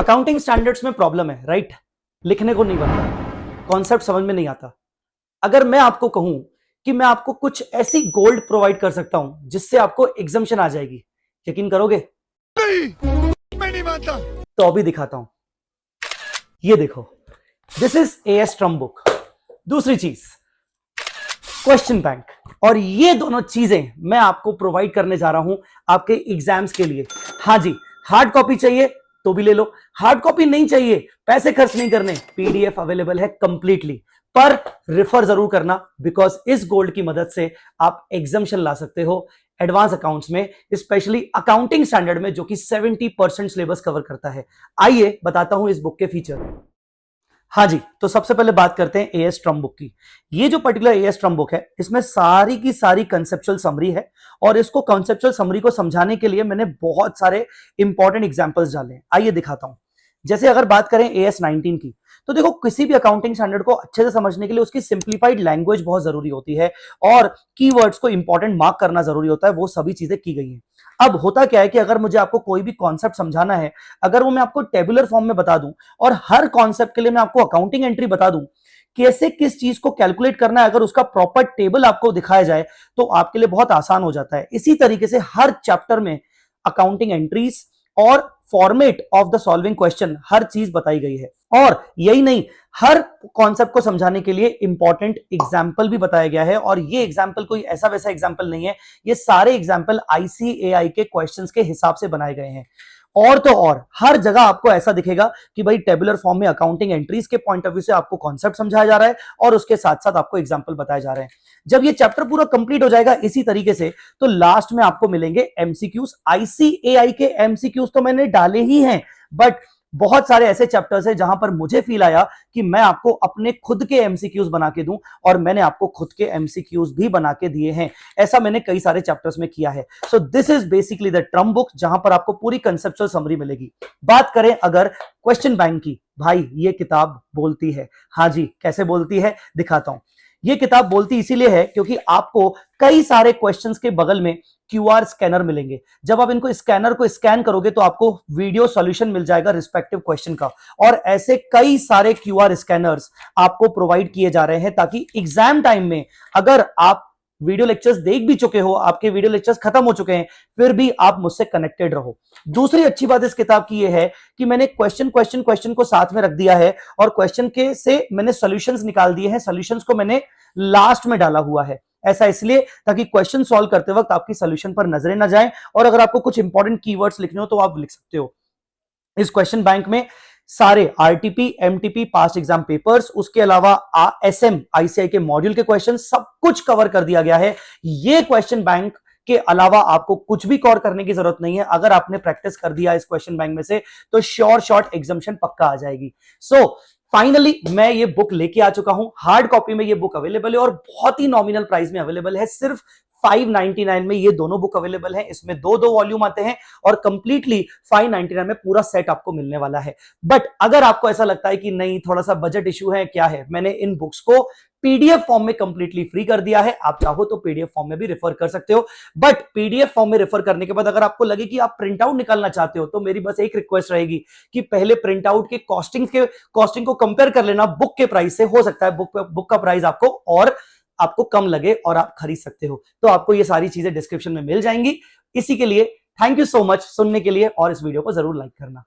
Accounting standards में problem है, right? लिखने को नहीं बनता, कॉन्सेप्ट समझ में नहीं आता। अगर मैं आपको कहूं कि मैं आपको कुछ ऐसी गोल्ड प्रोवाइड कर सकता हूं जिससे आपको एग्जम्पशन आ जाएगी, यकीन करोगे? नहीं, मैं नहीं मानता। तो अभी दिखाता हूं। ये देखो, this is as Trump book. दूसरी चीज क्वेश्चन बैंक, और ये दोनों चीजें मैं आपको प्रोवाइड करने जा रहा हूं आपके एग्जाम्स के लिए। हाँ जी, हार्ड कॉपी चाहिए तो भी ले लो, हार्ड कॉपी नहीं चाहिए, पैसे खर्च नहीं करने, पीडीएफ अवेलेबल है कंप्लीटली। पर रेफर जरूर करना, बिकॉज इस गोल्ड की मदद से आप एग्जाम्शन ला सकते हो एडवांस अकाउंट्स में, स्पेशली अकाउंटिंग स्टैंडर्ड में, जो कि 70% सिलेबस कवर करता है। आइए बताता हूं इस बुक के फीचर। हाँ जी, तो सबसे पहले बात करते हैं एएस ट्रम्प बुक की। ये जो पर्टिकुलर एएस ट्रम्प बुक है, इसमें सारी की सारी कंसेप्चुअल समरी है, और इसको कंसेप्चुअल समरी को समझाने के लिए मैंने बहुत सारे इंपॉर्टेंट एग्जांपल्स डाले हैं। आइए दिखाता हूं। जैसे अगर बात करें एएस 19 की, तो देखो, किसी भी अकाउंटिंग स्टैंडर्ड को अच्छे से समझने के लिए उसकी सिंप्लीफाइड लैंग्वेज बहुत जरूरी होती है, और कीवर्ड्स को इंपॉर्टेंट मार्क करना जरूरी होता है। वो सभी चीजें की गई हैं। अब होता क्या है कि अगर मुझे आपको कोई भी कॉन्सेप्ट समझाना है, अगर वो मैं आपको टेबुलर फॉर्म में बता दूं, और हर कॉन्सेप्ट के लिए मैं आपको अकाउंटिंग एंट्री बता दूं, कैसे किस चीज को कैलकुलेट करना है, अगर उसका प्रॉपर टेबल आपको दिखाया जाए तो आपके लिए बहुत आसान हो जाता है। इसी तरीके से हर चैप्टर में अकाउंटिंग एंट्रीज और format of the solving question, हर चीज बताई गई है। और यही नहीं, हर कॉन्सेप्ट को समझाने के लिए इंपॉर्टेंट एग्जाम्पल भी बताया गया है, और ये एग्जाम्पल कोई ऐसा वैसा एग्जाम्पल नहीं है, ये सारे एग्जाम्पल आईसीएआई के क्वेश्चंस के हिसाब से बनाए गए हैं। और तो और हर जगह आपको ऐसा दिखेगा कि भाई टेबुलर फॉर्म में अकाउंटिंग एंट्रीज के पॉइंट ऑफ व्यू से आपको कॉन्सेप्ट समझाया जा रहा है, और उसके साथ साथ आपको एग्जांपल बताए जा रहे हैं। जब ये चैप्टर पूरा कंप्लीट हो जाएगा इसी तरीके से, तो लास्ट में आपको मिलेंगे एमसीक्यूज। आईसीएआई के एमसीक्यूज तो मैंने डाले ही हैं, बट बहुत सारे ऐसे चैप्टर्स हैं जहां पर मुझे फील आया कि मैं आपको अपने खुद के एमसीक्यूज बना के दूं, और मैंने आपको खुद के एमसीक्यूज भी बना के दिए हैं। ऐसा मैंने कई सारे चैप्टर्स में किया है। So this is basically the Trump book, जहां पर आपको पूरी कंसेप्चुअल समरी मिलेगी। बात करें अगर क्वेश्चन बैंक की, भाई ये किताब बोलती है। हाँ जी, कैसे बोलती है दिखाता हूं। ये किताब बोलती इसीलिए है क्योंकि आपको कई सारे क्वेश्चंस के बगल में क्यूआर स्कैनर मिलेंगे। जब आप इनको स्कैनर को स्कैन करोगे तो आपको वीडियो सॉल्यूशन मिल जाएगा रिस्पेक्टिव क्वेश्चन का, और ऐसे कई सारे क्यूआर स्कैनर्स आपको प्रोवाइड किए जा रहे हैं, ताकि एग्जाम टाइम में अगर आप वीडियो लेक्चर्स देख भी चुके हो, आपके वीडियो लेक्चर्स खत्म हो चुके हैं, फिर भी आप मुझसे कनेक्टेड रहो। दूसरी अच्छी बात इस किताब की यह है कि मैंने क्वेश्चन को साथ में रख दिया है, और क्वेश्चन के से मैंने सॉल्यूशंस निकाल दिए हैं। सॉल्यूशंस को मैंने लास्ट में डाला हुआ है, ऐसा इसलिए ताकि क्वेश्चन सॉल्व करते वक्त आपकी सॉल्यूशन पर नजरें ना जाएं, और अगर आपको कुछ इंपॉर्टेंट कीवर्ड्स लिखने हो तो आप लिख सकते हो। इस क्वेश्चन बैंक में सारे RTP, MTP, past exam papers, उसके अलावा एसएम आईसीआई के मॉड्यूल के क्वेश्चन, सब कुछ कवर कर दिया गया है। ये क्वेश्चन बैंक के अलावा आपको कुछ भी कवर करने की जरूरत नहीं है। अगर आपने प्रैक्टिस कर दिया इस क्वेश्चन बैंक में से, तो श्योर शॉर्ट एग्जाम्शन पक्का आ जाएगी। सो फाइनली मैं ये बुक लेके आ चुका हूं। हार्ड कॉपी में ये बुक अवेलेबल है, और बहुत ही नॉमिनल प्राइस में अवेलेबल है। सिर्फ 599 में ये दोनों बुक अवेलेबल हैं। इसमें दो दो वॉल्यूम आते हैं, और कंप्लीटली 599 में पूरा सेट आपको मिलने वाला है। बट अगर आपको ऐसा लगता है कि नहीं, थोड़ा सा बजट इश्यू है, क्या है, मैंने इन बुक्स को पीडीएफ फॉर्म में कंप्लीटली फ्री कर दिया है। आप चाहो तो पीडीएफ फॉर्म में भी रेफर कर सकते हो, बट पीडीएफ फॉर्म में रेफर करने के बाद अगर आपको लगे कि आप प्रिंट आउट निकालना चाहते हो, तो मेरी बस एक रिक्वेस्ट रहेगी कि पहले प्रिंट आउट के कॉस्टिंग को कंपेयर कर लेना बुक के प्राइस से। हो सकता है बुक का प्राइस आपको कम लगे और आप खरीद सकते हो। तो आपको ये सारी चीजें डिस्क्रिप्शन में मिल जाएंगी। इसी के लिए थैंक यू सो मच सुनने के लिए, और इस वीडियो को जरूर लाइक करना।